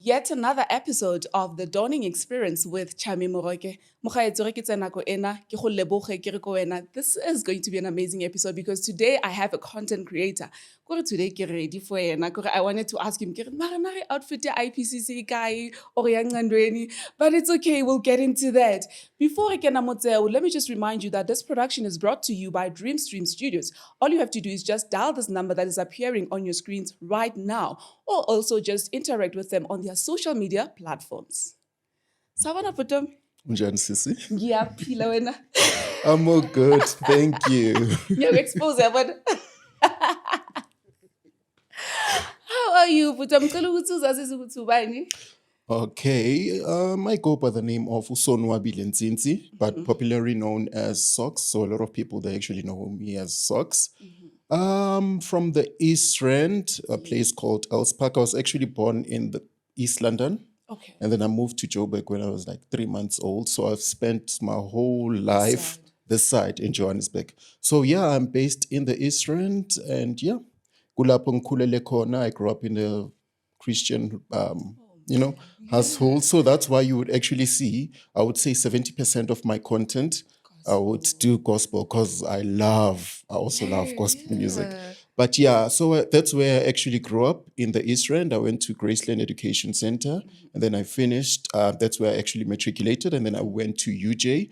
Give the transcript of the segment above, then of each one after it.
Yet another episode of the Dawning Experience with Chami Moroke. This is going to be an amazing episode because today I have a content creator. Today ke ready for yena. I wanted to ask him, "Mara outfit ya IPCC guy or yang ngandweni?" But it's okay, we'll get into that. Before I can let me just remind you that this production is brought to you by Dreamstream Studios. All you have to do is just dial this number that is appearing on your screens right now, or also just interact with them on their social media platforms. Savana Putum. Unjani sisi? Ngiyaphila wena. I'm all good, thank you. You're exposed, but how are you, Putum? Okay, I go by the name of Sonwabile Ntsintsi, but popularly known as Sox. So a lot of people, they actually know me as Sox. From the East Rand, a place called Elspark. I was actually born in the East London. Okay. And then I moved to Joburg when I was like 3 months old. So I've spent my whole life this side in Johannesburg. So yeah, I'm based in the East Rand, and yeah, kulapho ngikhulele khona. I grew up in a Christian, household. So that's why you would actually see, I would say 70% of my content, I would do gospel because I also love gospel music. But yeah, so that's where I actually grew up in the East Rand. I went to Graceland Education Center, and then I finished. That's where I actually matriculated, and then I went to UJ,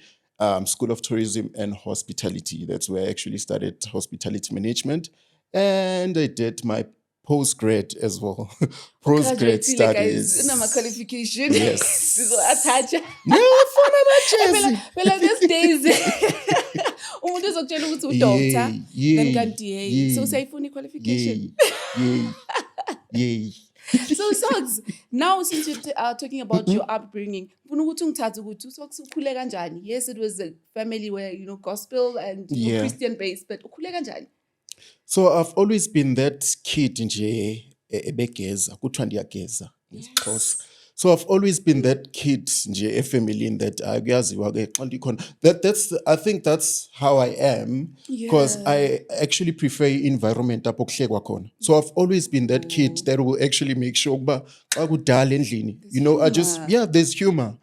School of Tourism and Hospitality. That's where I actually studied hospitality management, and I did my postgrad as well. Postgrad studies. Qualification. Yes. No, these days. Umuntu uzokutshela ukuthi udoctor then kanti so sayifuna qualification. Yay. So Sox, now since you are talking about your upbringing, yes, it was a family where gospel and Christian based, but ukhule kanjani? So I've always been that kid nje ebegeza, kuthiwa ndiyageza. So I've always been that kid nje family in that I think that's how I am, because I actually prefer environment apho kuhlekwa khona. So I've always been that kid that will actually make sure ukuba xa kudala endlini, there's humor.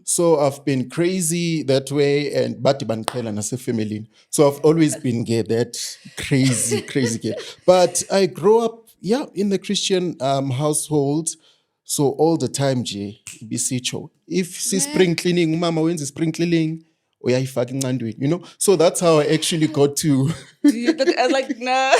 So I've been crazy that way, and bati bandiqhela nasefamilini. So I've always been that crazy kid. But I grew up in the Christian household. So all the time nje ibisitsho, if spring cleaning umama wenza spring cleaning uyayifaka incandweni, so that's how I actually got to like nah.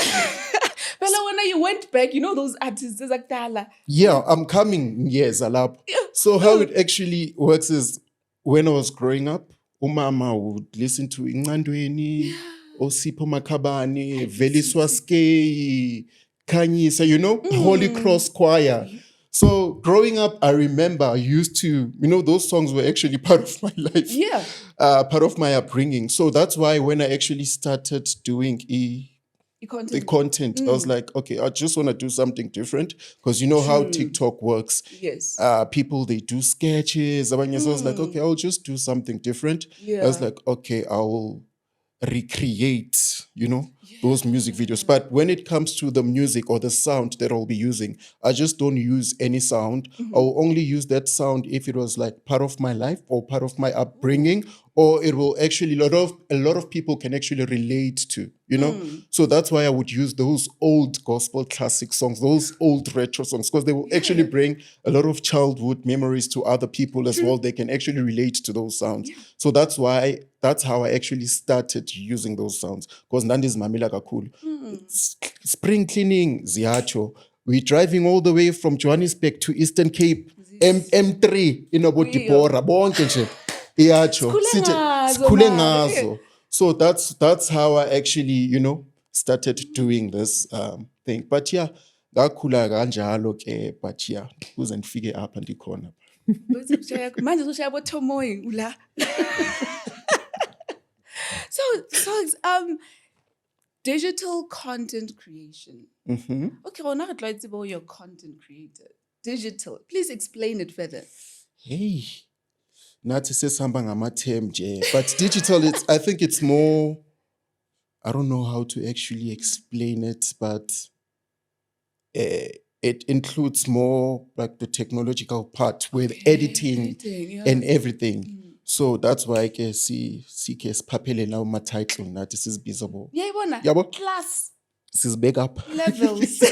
Well, when you went back, those artists zakudala. Yeah, I'm coming years alapho. So how it actually works is, when I was growing up, umama would listen to incandweni, Osipho Makhabane, Veliswa Skei, Khanyisa, Holy Cross Choir. So growing up, I remember I used to, those songs were actually part of my life. Yeah. Part of my upbringing. So that's why when I actually started doing the content, I was like, okay, I just want to do something different, because you know how TikTok works. Yes. People, they do sketches. So I was like, okay, I'll just do something different. Yeah. I was like, okay, I'll recreate, those music videos. But when it comes to the music or the sound that I'll be using, I just don't use any sound. I'll only use that sound if it was like part of my life or part of my upbringing, or it will actually, a lot of people can actually relate to, So that's why I would use those old gospel classic songs, those old retro songs, because they will actually bring a lot of childhood memories to other people as well. They can actually relate to those sounds. Yeah. So that's how I actually started using those sounds, because Nandi's mamila kakhulu. Spring cleaning, ziacho. We're driving all the way from Johannesburg to Eastern Cape, M3, Dibora, bonke nje. Iacho. Sikhule ngazo. So that's how I actually, started doing this thing. But yeah, ngakhula kanjalo ke, but yeah, kuze ndifike apha ndikhona. Manje ushaya boThomoyi ula. So digital content creation. Okay, well, now I'd like to know your content creator. Digital. Please explain it further. Hey. Nathi sesihamba ngamathembu nje, but digital, I think it's more, I don't know how to actually explain it, but it includes more like the technological part with Okay, editing editing, yeah. and everything. So that's why I can see siphapele now my title nathi sizibizabo. Yayibona, Yabo? class Sizibek up. levels.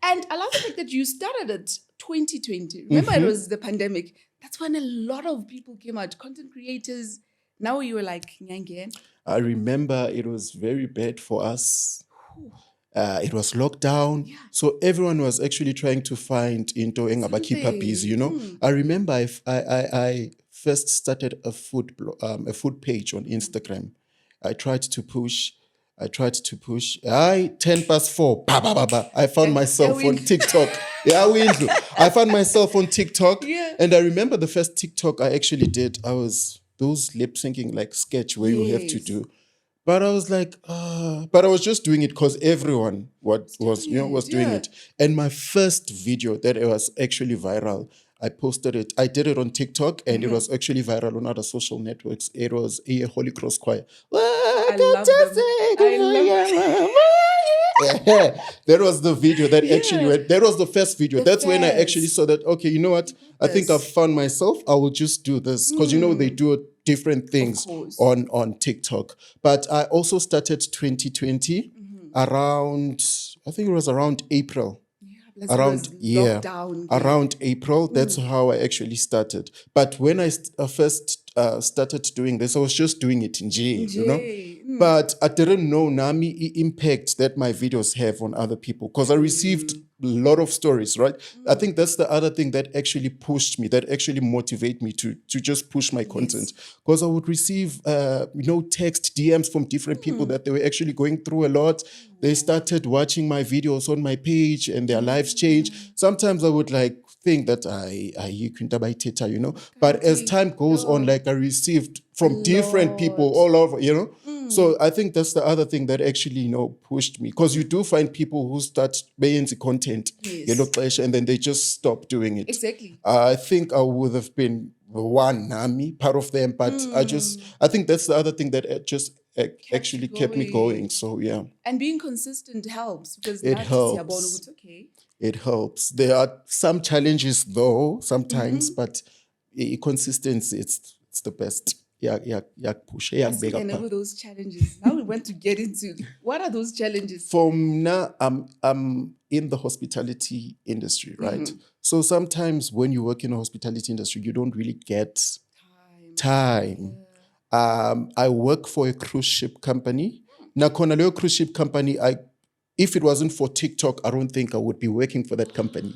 And I love the fact that you started it 2020. Remember, it was the pandemic. That's when a lot of people came out, content creators. Now you were like, Nyange. I remember it was very bad for us. It was lockdown. Yeah. So everyone was actually trying to find into engabakhipha busy, I remember I first started a food page on Instagram. I tried to push. I 10 past 4. Ba, ba, ba, ba. I found myself on TikTok. I found myself on TikTok. Yeah. And I remember the first TikTok I actually did. I was those lip syncing like sketch where you have to Yes. do. But I was like, but I was just doing it because everyone was doing yeah. it. And my first video that it was actually viral, I posted it. I did it on TikTok and it was actually viral on other social networks. It was a Holy Cross choir. I love them. Yeah, that was the video that actually went. That was the first video. That's when I actually saw that, okay, you know what? I think I've found myself. I will just do this. Because they do different things on TikTok. But I also started 2020 around, I think it was around April. Around April, that's how I actually started. But when I first started doing this, I was just doing it in J, But I didn't know Nami impact that my videos have on other people because I received a lot of stories, right? I think that's the other thing that actually pushed me, that actually motivated me to just push my content. Because I would receive, text DMs from different people that they were actually going through a lot. They started watching my videos on my page and their lives changed. Sometimes I would think that you couldn't buy Teta, But as time goes on, I received from different people all over, So I think that's the other thing that actually, pushed me. Because you do find people who start making content, and then they just stop doing it. Exactly. I think I would have been one, part of them, but I think that's the other thing that just actually kept me going. So yeah. And being consistent helps because it helps. Okay. It helps. There are some challenges though, sometimes, but consistency, it's the best. Push. Let's get over those challenges. Now we want to get into what are those challenges? From now, I'm in the hospitality industry, right? So sometimes when you work in a hospitality industry, you don't really get time. I work for a cruise ship company. Now, Keneilwe cruise ship company, if it wasn't for TikTok, I don't think I would be working for that company.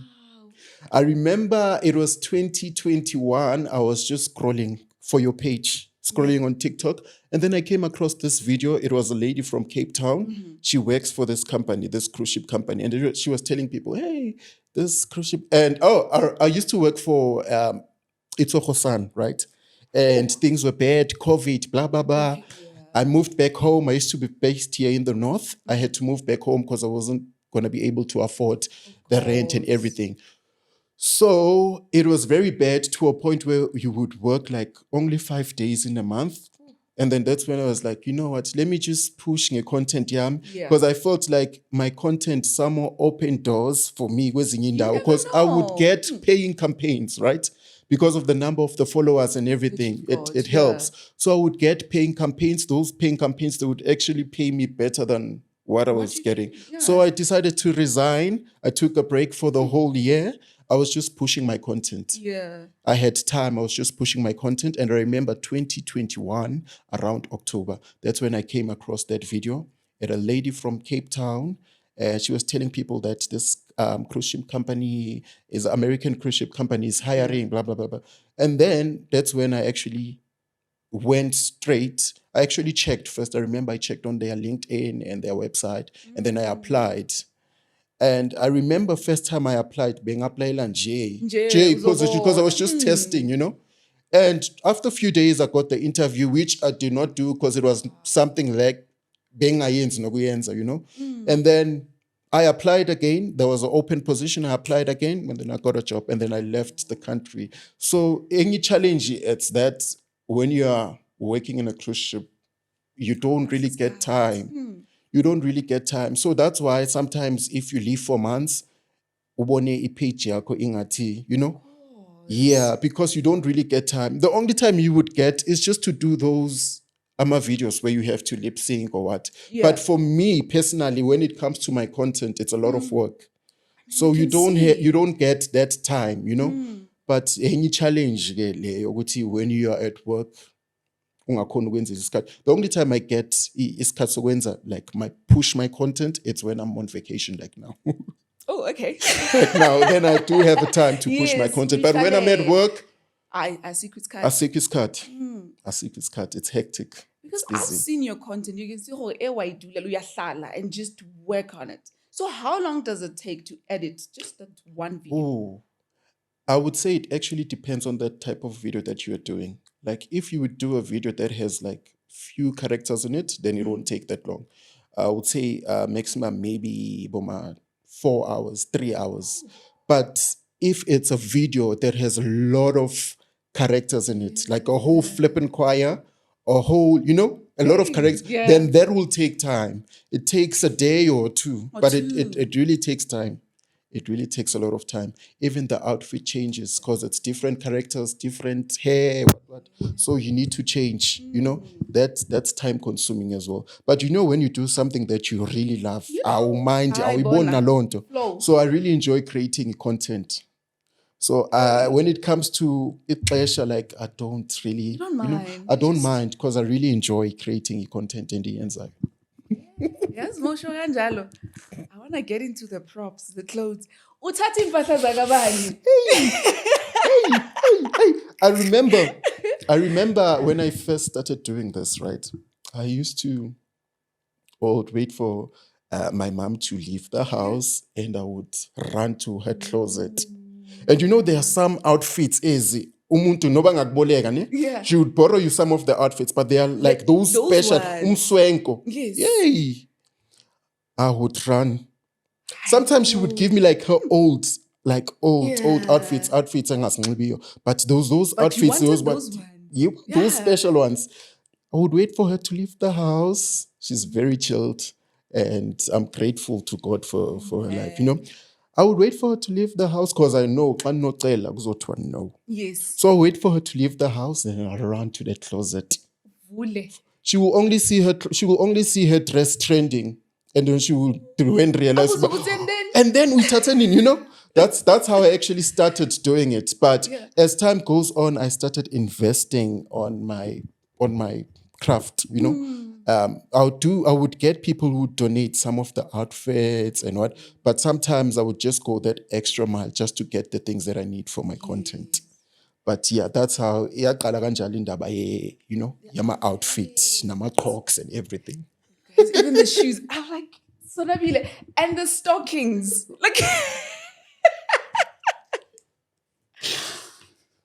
I remember it was 2021. I was just scrolling for your page, scrolling on TikTok. And then I came across this video. It was a lady from Cape Town. She works for this company, this cruise ship company. And she was telling people, hey, this cruise ship. And I used to work for Itsohosan, right? And things were bad, COVID, blah, blah, blah. Okay, I moved back home. I used to be based here in the north. I had to move back home because I wasn't going to be able to afford the rent and everything. So it was very bad to a point where you would work only 5 days in a month. And then that's when I was like, you know what, let me just push my content because I felt like my content somehow opened doors for me because I would get paying campaigns, right? Because of the number of the followers and everything, it helps. So I would get paying campaigns. Those paying campaigns, they would actually pay me better than what I was getting. So I decided to resign. I took a break for the whole year. I was just pushing my content. I had time. I was just pushing my content. And I remember 2021, around October, that's when I came across that video at a lady from Cape Town. She was telling people that this cruise ship company is American cruise ship company is hiring, blah, blah, blah, blah. And then that's when I actually went straight. I actually checked first. I remember I checked on their LinkedIn and their website, and then I applied. And I remember first time I applied, being applied on J, because I was just testing, And after a few days, I got the interview, which I did not do because it was something like being And then I applied again. There was an open position. I applied again, and then I got a job, and then I left the country. So any challenge, it's that when you are working in a cruise ship, you don't really get time. You don't really get time. So that's why sometimes if you leave for months, ubone ipage yakho ingathi, you know. Oh, Yeah, because you don't really get time. The only time you would get is just to do those videos where you have to lip sync or what. yeah. But for me personally, when it comes to my content, it's a lot of work. So you can see. you don't get that time, you know. But any challenge ke leyo ukuthi when you are at work ungakhona ukwenza isikhathi. The only time I get isikhathi sokwenza like push my content, it's when I'm on vacation like now. Oh, okay. Like now, then I do have a time to push my Yes, content. But when I'm at work, I see quick cut. I seek his cut. I seek his cut. It's hectic. Because It's I've busy. seen your content. You can see how and just work on it. So how long does it take to edit just that one video? Oh, I would say it actually depends on the type of video that you are doing. Like if you would do a video that has like few characters in it, then it won't take that long. I would say maximum maybe 4 hours, 3 hours. But if it's a video that has a lot of characters in it, like a whole flipping choir, a whole, you know, a lot of characters, Yeah. then that will take time. It takes a day or two, Or but two. it really takes time. It really takes a lot of time. Even the outfit changes because it's different characters, different hair, what. So you need to change, you know. That's time consuming as well. But you know, when you do something that you really love, our mind, Flow. so I really enjoy creating content. So when it comes to it, pleasure, like I don't really, You don't mind. I don't mind because I really enjoy creating content in the inside. Yes, Mosho kanjalo. I want to get into the props, the clothes. Uthatha impahla zakabani. I remember when I first started doing this, right? I used to would wait for my mom to leave the house and I would run to her closet. And you know, there are some outfits umuntu noba ngakuboleka ne? Yeah. She would borrow you some of the outfits, but they are like those special ones. umswenko. Yes. Yay! I would run. Sometimes she would give me like her old outfits engasinxibiyo. But those But outfits, you those wanted those ones. Yep, Yeah. those special ones. I would wait for her to leave the house. She's very chilled, and I'm grateful to God for her life. You know, I would wait for her to leave the house because I know no. Yes. So I wait for her to leave the house and I run to the closet. Vule. She will only see her dress trending, and then she will realize. And then we started in, you know. That's how I actually started doing it. But as time goes on, I started investing on my craft, you know. I would get people who donate some of the outfits and what, but sometimes I would just go that extra mile just to get the things that I need for my content. But yeah, that's how iyaqala kanjalo indaba you know, yama outfits, nama Crocs and everything. Guys, even the shoes. I'm like, Sonwabile. And the stockings. Like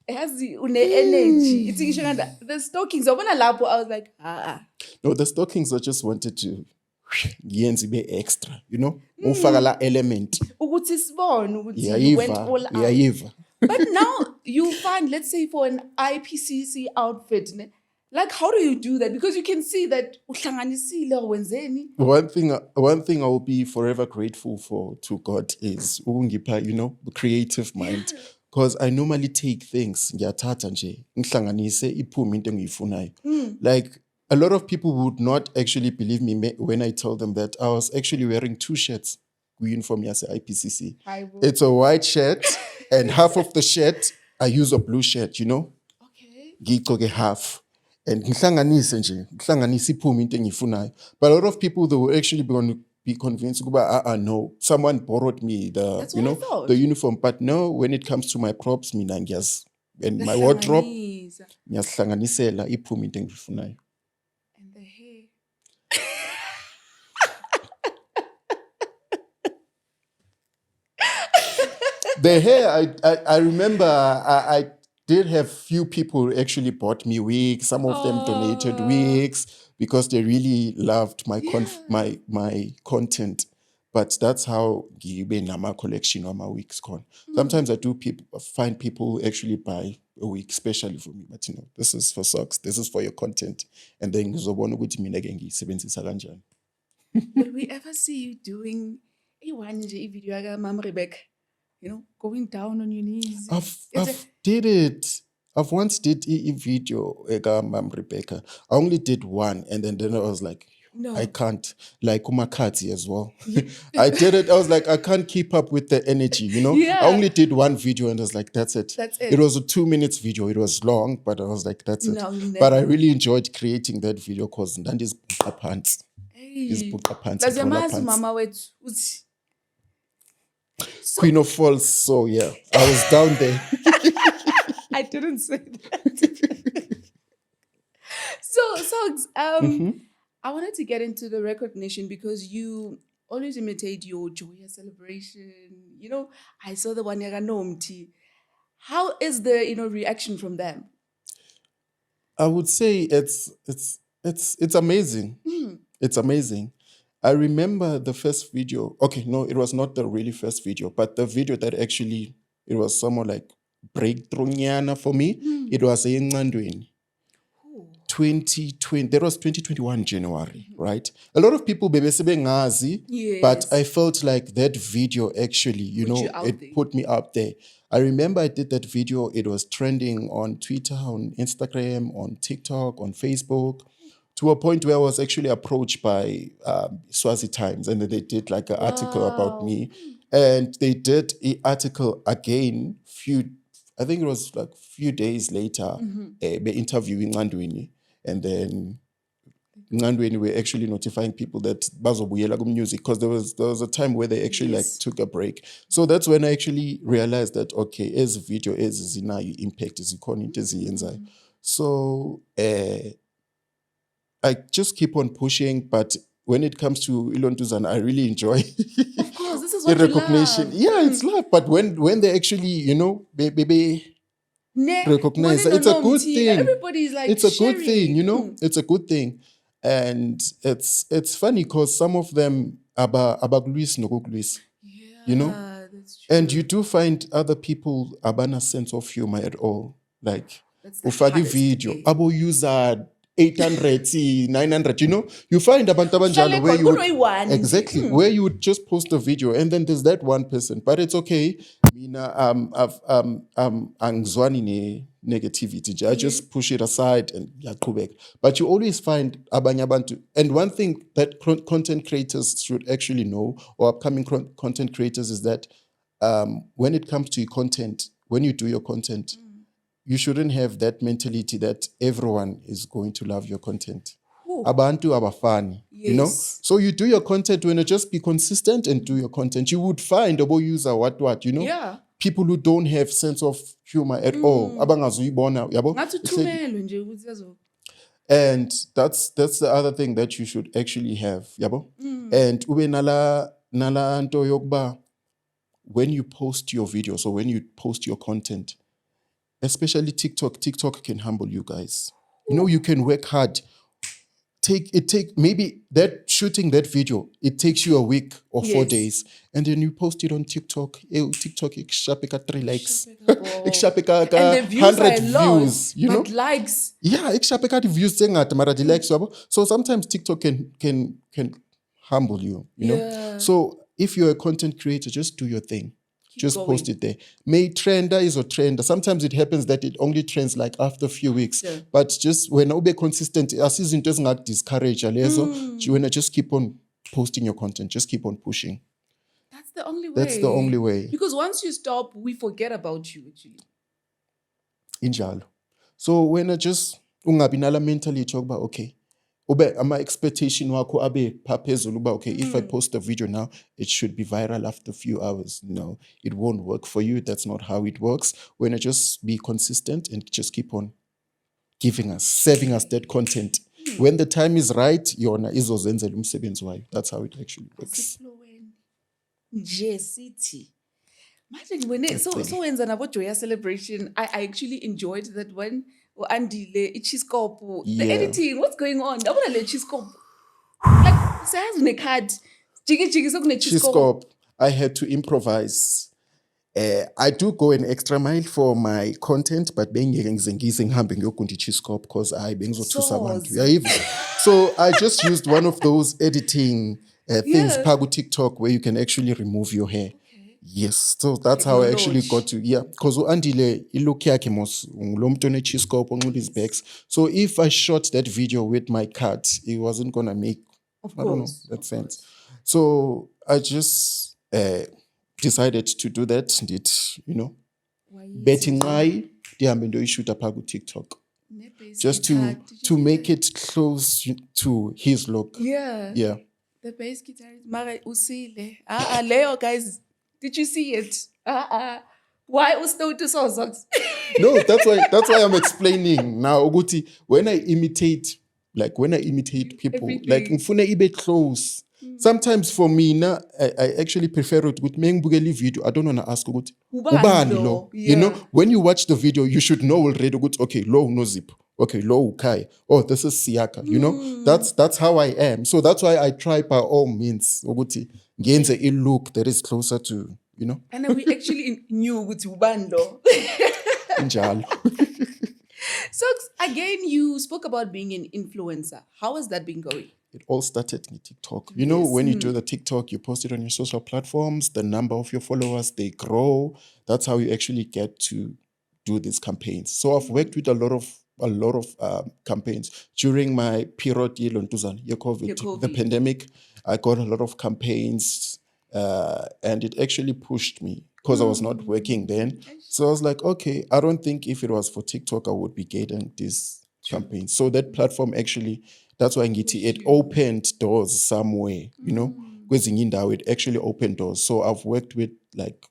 it has the energy. It's the stockings. I was like, No, the stockings I just wanted to be extra, you know? Ufaka la element. ukuthi sibone ukuthi you went all out. Yayiva. But now you find, let's say for an IPCC outfit, ne? Like how do you do that? Because you can see that uhlanganisile wenzeni. One thing I will be forever grateful for to God is ukungipha, you know, the creative mind. Because I normally take things ngiyathatha nje ngihlanganise iphume into engiyifunayo. Like a lot of people would not actually believe me when I tell them that I was actually wearing 2 shirts uniform yase IPCC. It's a white shirt and half of the shirt I use a blue shirt, you know? Okay. Ngigcoke half. And ngihlanganise iphume into engiyifunayo. But a lot of people, they will actually be convinced no, someone borrowed me That's the, you what I know, thought. the uniform. But no, when it comes to my props, mina and my wardrobe, ngiyasihlanganisela iphume into engiyifunayo. And the hair. The hair, I remember I did have few people actually bought me wigs. Some of them donated wigs because they really loved my my content. But that's how gibe nama collection of my wigs gone. Sometimes I do find people who actually buy a wig specially for me. But you know, this is for socks, this is for your content. And then ngizobona ukuthi mina ke ngiyisebenzisa kanjani. Will we ever see you doing a video Mama Rebecca? going down on your knees. I've did it. I've once did a video, Ma'am Rebecca. I only did one, and then I was like, No. I can't. Like Umakati as well. I did it. I was like, I can't keep up with the energy, Yeah. I only did one video, and I was like, that's it. That's it. It was a 2 minutes video. It was long, but I was like, that's it. No, But I really enjoyed creating that video because Ndandi's pants. Hey. Pants. Does your mama wait? Queen of Falls. So yeah, I was down there. I didn't say that. So, Sox, I wanted to get into the recognition because you always imitate your joyous celebration. I saw the one Nomti. How is the reaction from them? I would say it's amazing. It's amazing. I remember the first video. Okay, no, it was not the really first video, but the video that actually it was somewhat like breakthrough nyana for me. It was in Ngandweni. 2020, that was 2021 January, right? A lot of people ngazi, yes. But I felt like that video actually, it put me up there. I remember I did that video. It was trending on Twitter, on Instagram, on TikTok, on Facebook, to a point where I was actually approached by Swazi Times, and then they did like an article about me. And they did an article again, I think it was like a few days later, interviewing Ngandweni. And then Ngandweni were actually notifying people that bazobuyela music, because there was a time where they actually like took a break. So that's when I actually realized that, okay, as video as zinayo impact is eziyenzayo. So I just keep on pushing, but when it comes to Ilontuzana, I really enjoy of course, this is what the recognition. Love. Yeah, it's love. But when they actually, baby recognize, it's a good thing. Everybody's like, it's a good thing, it's a good thing. And it's funny because some of them abagluis nokugluis, that's true. and you do find other people abana sense of humor at all. Like ufaki video abo user 800, 900, you find abantu abanjalo where you would, exactly where you would just post a video and then there's that one person, but it's okay. Mina angizwani negativity. I just push it aside and yaqhubeka. But you always find abanye abantu. And one thing that content creators should actually know, or upcoming content creators, is that when it comes to your content, when you do your content, you shouldn't have that mentality that everyone is going to love your content. Abantu abafani, So you do your content when you just be consistent and do your content. You would find a user what, Yeah. People who don't have sense of humor at all. Abangazuyibona, yabo? And that's the other thing that you should actually have, yabo? And ube nala nto yokba, when you post your videos or when you post your content, especially TikTok can humble you guys. You can work hard. Maybe that shooting that video, it takes you a week or 4 days, and then you post it on TikTok. TikTok, ikshapeka 3 likes, ikshapeka 100 views. But likes, yeah, ikshapeka views mara likes. So sometimes TikTok can humble you. Yeah. So if you're a content creator, just do your thing. Just post it there. May trender is a trender. Sometimes it happens that it only trends like after a few weeks. Yeah. But just when you be consistent, as it doesn't like discourage. When I just keep on posting your content, just keep on pushing. That's the only way. That's the only way. Because once you stop, we forget about you actually. Injalo. So when I just ungabinala mentally talk about, okay, my expectation wako abe phezulu uba, okay, if I post a video now, it should be viral after a few hours. No, it won't work for you. That's not how it works. When I just be consistent and just keep on serving us that content. When the time is right, yona izozenzela umsebenzi wayo. That's how it actually works. So when Zanabo Joya celebration, I actually enjoyed that one. Andile, ichiskopu. The editing, what's going on? I want to let chiskopu. Like, says on a card. Jiggy so chiskopu. I had to improvise. I do go an extra mile for my content, but being humping chiskopu because I being so I just used one of those editing things, Pagu TikTok, where you can actually remove your hair. Yes, so that's how I actually got Technology. to, because Andile, look yakhe mos, ngilomntwana chiscope on his bags. So if I shot that video with my cat, it wasn't gonna make, Of I don't know, course. that Of sense. course. So I just decided to do that. Did Why betting I ndihambe ndoyishuta phaa TikTok just to make it close to his look. Yeah. Yeah. The bass guitarist. Mara usile. Leo guys. Did you see it? Why usto Sox? No, that's why I'm explaining now. Ukuthi, when I imitate people, like Everything. ngifuna ibe close. Sometimes for me, I actually prefer it with mengibukela video. I don't want to ask ukuthi, Ubani ubani lo? Yeah. When you watch the video, you should know already ukuthi, okay, lo no zip. Okay, lo Kai. Oh, this is Siaka. That's how I am. So that's why I try by all means ukuthi ngenze a look that is closer to, And then we actually knew ukuthi ubani lo. njalo. So again, you spoke about being an influencer. How has that been going? It all started in TikTok. When you do the TikTok, you post it on your social platforms, the number of your followers, they grow. That's how you actually get to do these campaigns. So I've worked with a lot of campaigns. During my period, COVID, the pandemic, I got a lot of campaigns and it actually pushed me because I was not working then. So I was like, okay, I don't think if it was for TikTok, I would be getting these campaigns. So that platform actually, that's why it opened doors somewhere, kwezinye indawo, it actually opened doors. So I've worked with like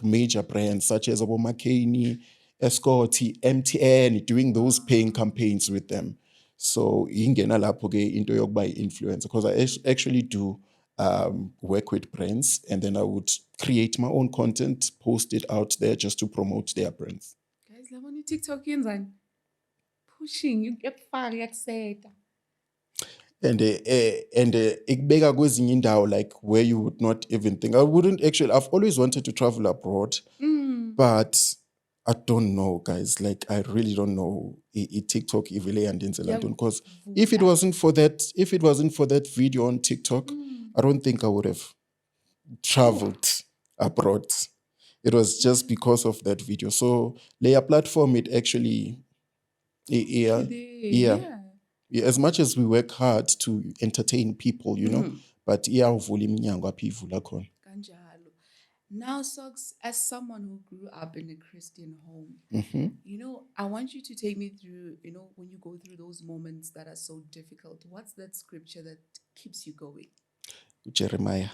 major brands such as Makeni, Escorti, MTN, doing those paying campaigns with them. So ingena lapho ke into yokuba influencer, because I actually do work with brands, and then I would create my own content, post it out there just to promote their brands. Guys, love on your TikTok yenzani? Pushing, you get far, yakuseta. And ikubeka kwezinye indawo, like where you would not even think. I've always wanted to travel abroad, but I don't know, guys. Like, I really don't know TikTok and London, because if it wasn't for that video on TikTok, I don't think I would have traveled abroad. It was just because of that video. So layer platform, it actually, as much as we work hard to entertain people, but uvula iminyango apho ivula khona. Kanjalo. Now, Sox, as someone who grew up in a Christian home, I want you to take me through, when you go through those moments that are so difficult, what's that scripture that keeps you going? Jeremiah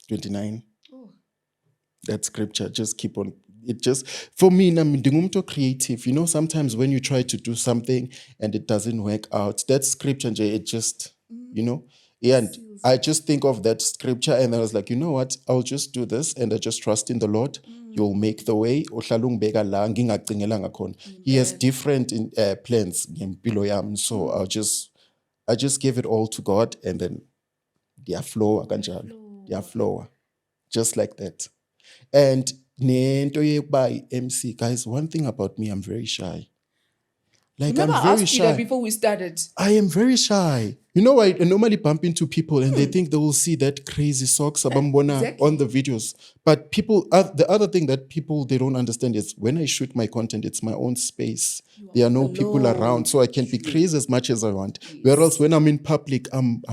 29. Oh. That scripture, just keep on. It just, for me, ndingumuntu creative. Sometimes when you try to do something and it doesn't work out, that scripture, it just, and I just think of that scripture and I was like, you know what? I'll just do this and I just trust in the Lord. You'll make the way. He has different plans. So I just give it all to God, and then their flow, just like that. And by MC, guys, one thing about me, I'm very shy. Like, Remember, I'm very asked shy. you that before we started. I am very shy. I normally bump into people and they think they will see that crazy socks abambona on the videos. But people, the other thing that people, they don't understand is when I shoot my content, it's my own space. There are no people around, so I can be crazy as much as I want. Whereas when I'm in public, I'm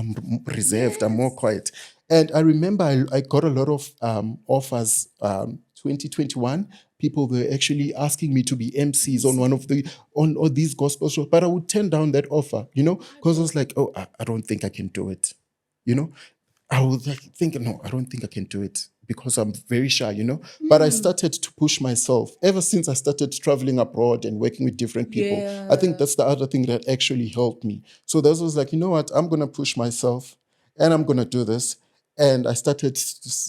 reserved, I'm more quiet. And I remember I got a lot of offers 2021. People were actually asking me to be MCs on all these gospel shows, but I would turn down that offer, because I was like, oh, I don't think I can do it. I was like thinking, no, I don't think I can do it because I'm very shy, But I started to push myself ever since I started traveling abroad and working with different people. Yeah. I think that's the other thing that actually helped me. So that was like, you know what, I'm going to push myself and I'm going to do this. And I started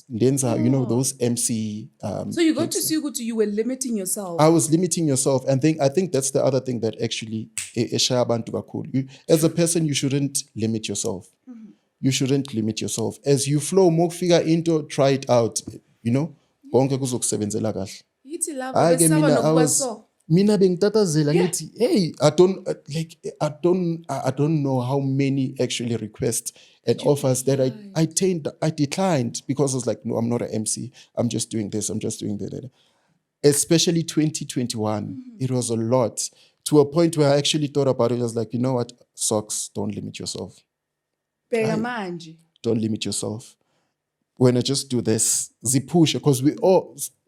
those MC. So you got to see what you were limiting yourself. I was limiting yourself. And I think that's the other thing that actually, as a person, you shouldn't limit yourself. You shouldn't limit yourself. As you flow, more figure into, try it out. Konke kuzokusebenzela kahle. Yithi laba besaba nokuba so. mina bengitatazela ngithi, hey, I don't know how many actually requests and offers that I declined because I was like, no, I'm not an MC. I'm just doing this. I'm just doing that. Especially 2021, it was a lot, to a point where I actually thought about it. I was like, you know what, Socks, don't limit yourself. Bheka manje. Don't limit yourself. When I just do this, push, because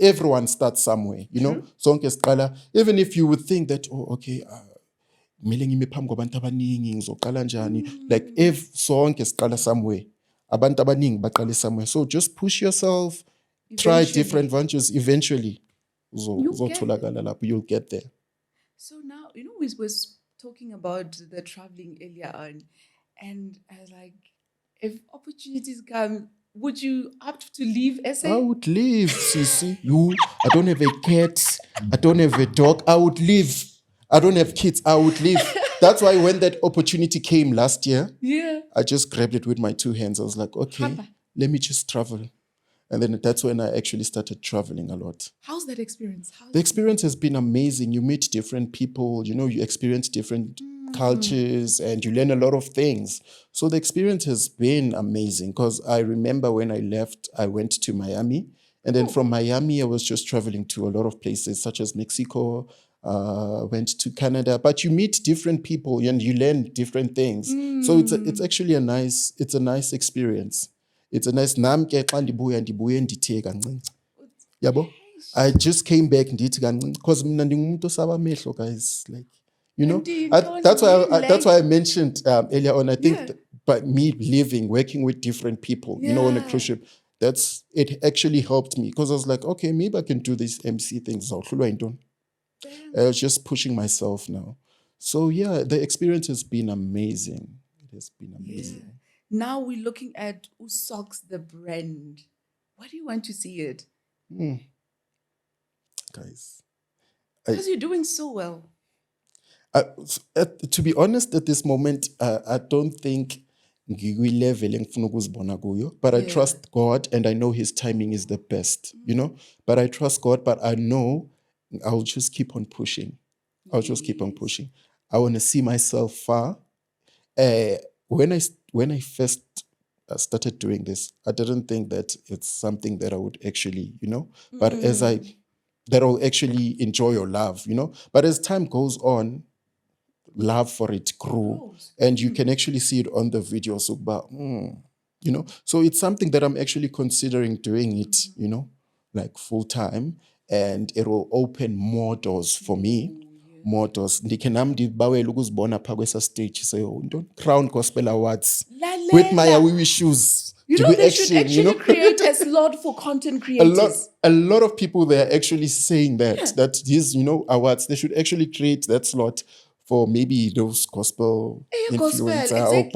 everyone starts somewhere, you know. Sonke siqala, even if you would think that, oh, okay, kumele ngime phambi kwabantu abaningi ngizoqala njani, like if sonke siqala somewhere, abantu abaningi baqale somewhere, so just push yourself, try different ventures. Eventually you'll get there. So now, you know, we was talking about the traveling earlier on, and I was like, if opportunities come, would you opt to leave SA? I would leave, Sisi. I don't have a cat. I don't have a dog. I would leave. I don't have kids. I would leave. That's why when that opportunity came last year, I just grabbed it with my two hands. I was like, okay, let me just travel. And then that's when I actually started traveling a lot. How's that experience? The experience has been amazing. You meet different people, you know, you experience different cultures, and you learn a lot of things. So the experience has been amazing, because I remember when I left, I went to Miami. And then from Miami, I was just traveling to a lot of places, such as Mexico, went to Canada. But you meet different people and you learn different things. So it's actually a nice experience. It's a nice namke xa ndibuya ndithe kancinci. Yabo? I just came back ndithi kancinci because mina ndingumuntu osaba amehlo, guys, like, you know. That's why I mentioned earlier on, I think by me living, working with different people, you know, on a cruise ship, it actually helped me, because I was like, okay, maybe I can do these MC things. I was just pushing myself now. So yeah, the experience has been amazing. It has been amazing. Yeah. Now we're looking at Socks, the brand. Where do you want to see it? Guys, because you're doing so well. To be honest, at this moment, I don't think level engifuna ukuzibona kuyo, but I trust God, and I know His timing is the best, you know. But I trust God, but I know I'll just keep on pushing. I'll just keep on pushing. I want to see myself far. When I first started doing this, I didn't think that it's something that I would actually, you know, but that I'll actually enjoy or love, you know. But as time goes on, love for it grew, and you can actually see it on the video. So, you know, so it's something that I'm actually considering doing it, you know, like full time, and it will open more doors for me. More doors. Ndikenam ndibawela ukuzibona pha kwesa stage Crown Gospel Awards with my Awiwi shoes. You know, they should actually create a slot for content creators. A lot of people, they are actually saying that these, you know, awards, they should actually create that slot for maybe those gospel influencer or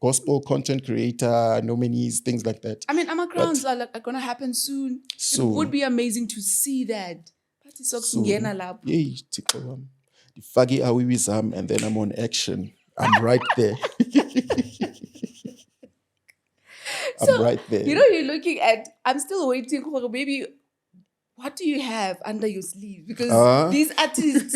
gospel content creator nominees, things like that. I mean, AMA Crowns are going to happen soon. It would be amazing to see that. The faggy awiwizam, and then I'm on action. I'm right there. I'm right there. You know, you're looking at, I'm still waiting for maybe, what do you have under your sleeve? Because these artists,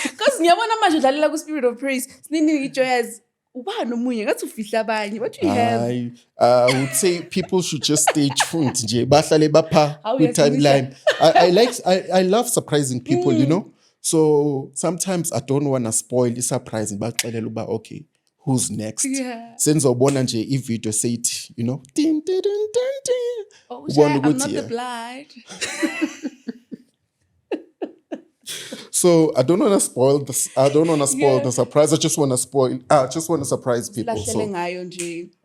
because ngiyabona manje udlalela ku Spirit of Praise, sinini ijoyas, uba nomunye ngathi ufihla abanye. What do you have? I would say people should just stay tuned nje. Bahlale bapha with timeline. I love surprising people, you know. So sometimes I don't want to spoil the surprise, but okay, who's next? Since Obona nje if video say it, you know. Din, din, din, din, din. Oh, I'm not the blind. So I don't want to spoil this. I don't want to spoil the surprise. I just want to surprise people.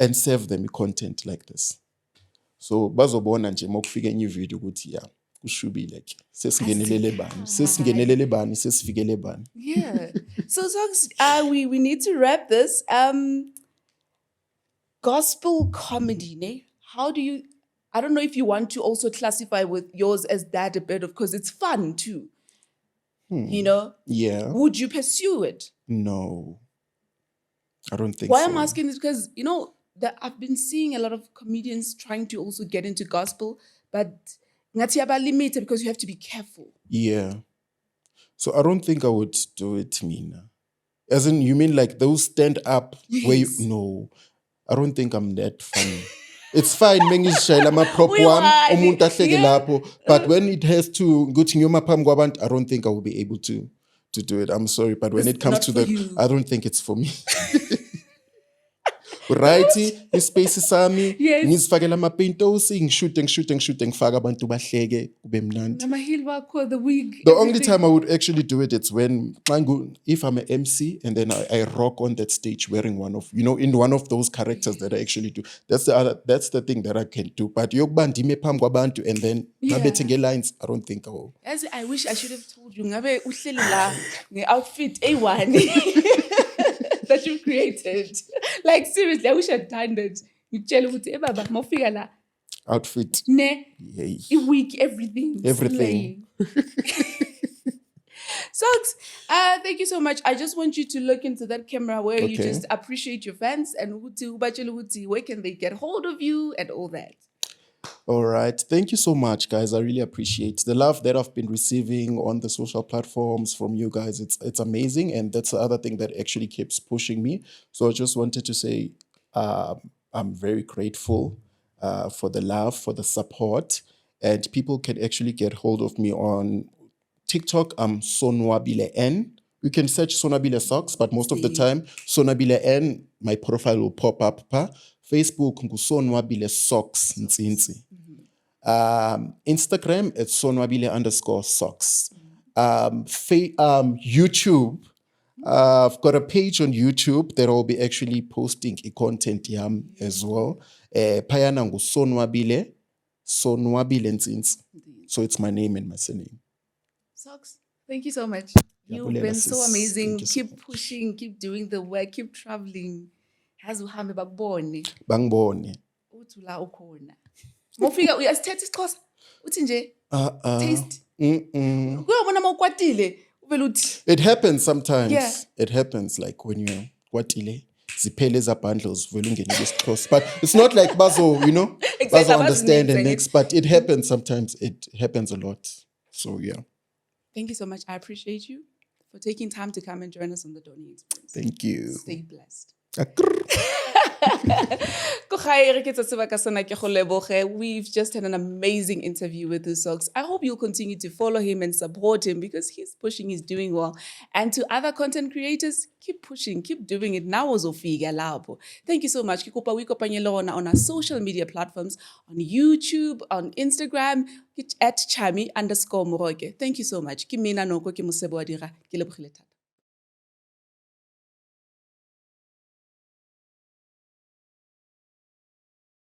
And serve them content like this. So bazobona nje mokufika enye video ukuthi should be like sesingenelele bani sesifikele bani. Yeah. So Socks, we need to wrap this. Gospel comedy, ne? How do you, I don't know if you want to also classify with yours as that a bit of, because it's fun too. You know? Yeah. Would you pursue it? No. I don't think Why so. I'm asking is because, you know, that I've been seeing a lot of comedians trying to also get into gospel, but ngathi limited because you have to be careful. Yeah. So I don't think I would do it, Mina. As in, you mean like those stand up where you, Yes. no, I don't think I'm that funny. It's fine, mengishayela ama-prop We wami, won. umuntu ahleke Yeah. lapho. But when it has to go to ngiyoma phambi kwabantu, I don't think I will be able to do it. I'm sorry, but when It's it comes not to for that, you. I don't think it's for me. Righty, ispace sami, Yes. ngizifakela ama-paintosi, ngishute ngifake abantu bahleke kube mnandi. Namahili wakho, the wig. The only everything. time I would actually do it, it's when if I'm an MC and then I rock on that stage wearing one of, in one of those characters that I actually do. That's the thing that I can do. But yokuba ndime phambi kwabantu and then Yeah. ngabethe nge-lines, I don't think I will. As I wish I should have told you, ngabe uhleli la nge-outfit A1 that you've created. Like seriously, I wish I'd done that. Ngikutshela ukuthi baba mawufika la Outfit. ne Yay. i-week everything. Everything. Sox, thank you so much. I just want you to look into that camera where you Okay. just appreciate your fans and where can they get hold of you and all that. All right. Thank you so much, guys. I really appreciate the love that I've been receiving on the social platforms from you guys. It's amazing. And that's the other thing that actually keeps pushing me. So I just wanted to say I'm very grateful for the love, for the support. And people can actually get hold of me on TikTok. I'm Sonwabile N. You can search Sonwabile Sox, but most of the time, Sonwabile N, my profile will pop up. Facebook, Sonwabile Sox, Ntsintsi. Instagram, it's Sonwabile_Sox. YouTube, I've got a page on YouTube that I'll be actually posting content as well. Payana Sonwabile Ntsintsi. So it's my name and my surname. Sox, thank you so much. You've Yabulela, been so sis. amazing. Thank you so Keep pushing, keep doing the work, keep traveling. Haze uhambe bakubone. Bangibone. Uthi la ukhona. Mawufika uyasithetha isiXhosa. Uthi nje taste. Kuyabona mawukwatile uvela uthi It happens sometimes. Yeah. It happens like when you're kwatile. Ziphele eza bundles vele ungene ngesikhosa. But it's not like bazo, Exactly, bazo understand and bazo next. But it happens sometimes. It happens a lot. So yeah. Thank you so much. I appreciate you for taking time to come and join us on the Donny Experience. Thank you. Stay blessed. We've just had an amazing interview with the Sox. I hope you'll continue to follow him and support him because he's pushing, he's doing well. And to other content creators, keep pushing, keep doing it. Now uzofika lapho. Thank you so much. Kikopa wikopanye lona on our social media platforms, on YouTube, on Instagram, at Chami_Moroke. Thank you so much. Kimina noko ke mosebo wa dira. Ke lebogile thata.